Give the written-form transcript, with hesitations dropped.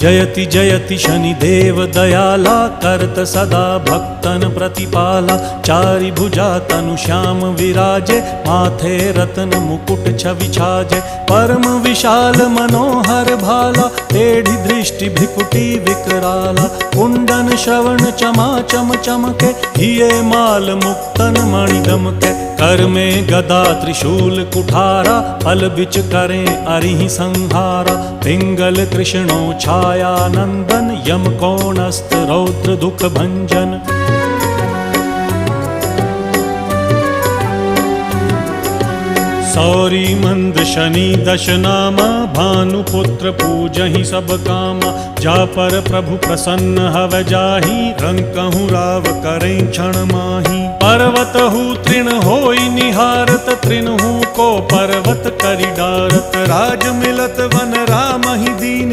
जयति जयति शनिदेव दयाला, करत सदा भक्तन प्रतिपाला। चारि भुजा तनु श्याम विराजे, माथे रत्न मुकुट छवि छाजे। परम विशाल मनोहर भाला, टेढ़ी दृष्टि भ्रिकुटी विकराला। कुंडन श्रवण चमाचम चमके, हिये माल मुक्तन मणि दमके। कर में गदा त्रिशूल कुठारा, फल बिच करें अरिहि संहारा। पिंगल कृष्णो छाया नंदन, यम कोणस्थ रौद्र दुख भंजन। सौरी मंद शनि दश नामा, भानुपुत्र पूजहि सब कामा। जा पर प्रभु प्रसन्न हव जाहि, रंकहु राव करें क्षण माही। पर्वत हु तृण होई निहारत, तृणहु को पर्वत करि डारत। राज मिलत वन राम ही दीन,